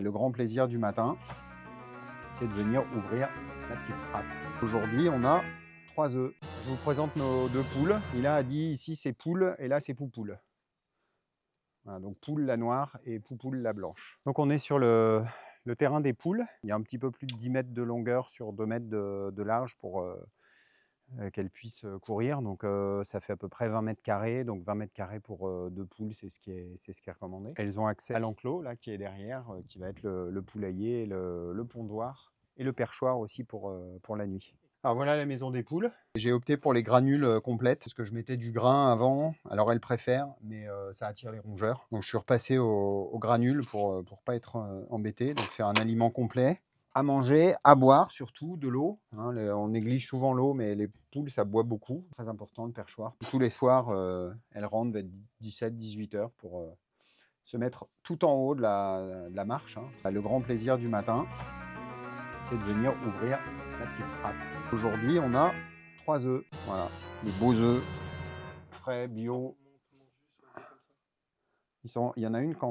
Le grand plaisir du matin, c'est de venir ouvrir la petite trappe. Aujourd'hui, on a 3 œufs. Je vous présente nos 2 poules. Il a dit ici c'est poule et là c'est poupoule. Voilà, donc poule la noire et poupoule la blanche. Donc on est sur le terrain des poules. Il y a un petit peu plus de 10 mètres de longueur sur 2 mètres de large pour qu'elles puissent courir. Donc ça fait à peu près 20 mètres carrés. Donc 20 mètres carrés pour 2 poules, c'est ce qui est recommandé. Elles ont accès à l'enclos là qui est derrière, qui va être le poulailler, le pondoir et le perchoir aussi pour la nuit. Alors voilà la maison des poules. J'ai opté pour les granules complètes parce que je mettais du grain avant. Alors elles préfèrent, mais ça attire les rongeurs. Donc je suis repassé aux granules pour pas être embêté. Donc c'est un aliment complet. À manger, à boire surtout, de l'eau. Hein, on néglige souvent l'eau, mais les poules, ça boit beaucoup. Très important, le perchoir. Tous les soirs, elles rentrent vers 17-18 heures pour se mettre tout en haut de la marche. Hein. Le grand plaisir du matin, c'est de venir ouvrir la petite trappe. Aujourd'hui, on a 3 œufs. Voilà, des beaux œufs, frais, bio. Il y en a une qui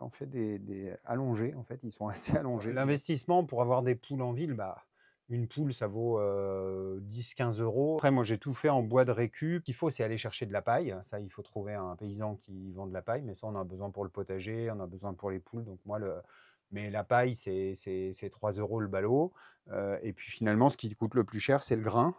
en fait des allongés, en fait, ils sont assez allongés. L'investissement pour avoir des poules en ville, bah, une poule, ça vaut 10-15 euros. Après, moi, j'ai tout fait en bois de récup. Ce qu'il faut, c'est aller chercher de la paille. Ça, il faut trouver un paysan qui vend de la paille, mais ça, on a besoin pour le potager, on a besoin pour les poules. Donc, moi, mais la paille, c'est 3 euros le ballot. Et puis, finalement, ce qui coûte le plus cher, c'est le grain,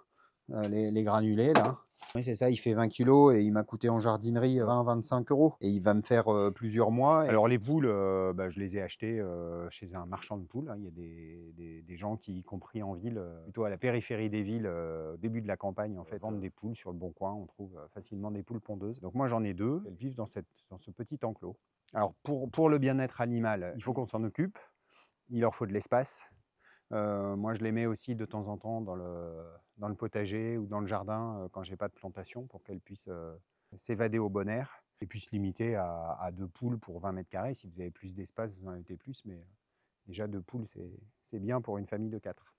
les granulés, là. Oui, c'est ça, il fait 20 kilos et il m'a coûté en jardinerie 20-25 euros. Et il va me faire plusieurs mois. Alors les poules, bah, je les ai achetées chez un marchand de poules. Hein. Il y a des gens qui, y compris en ville, plutôt à la périphérie des villes, au début de la campagne, en fait, vendent des poules sur le bon coin. On trouve facilement des poules pondeuses. Donc moi j'en ai 2. Elles vivent dans ce petit enclos. Alors pour le bien-être animal, il faut qu'on s'en occupe. Il leur faut de l'espace. Moi, je les mets aussi de temps en temps dans le potager ou dans le jardin quand j'ai pas de plantation pour qu'elles puissent s'évader au bon air et puis se limiter à 2 poules pour 20 mètres carrés. Si vous avez plus d'espace, vous en mettez plus, mais déjà 2 poules, c'est bien pour une famille de 4.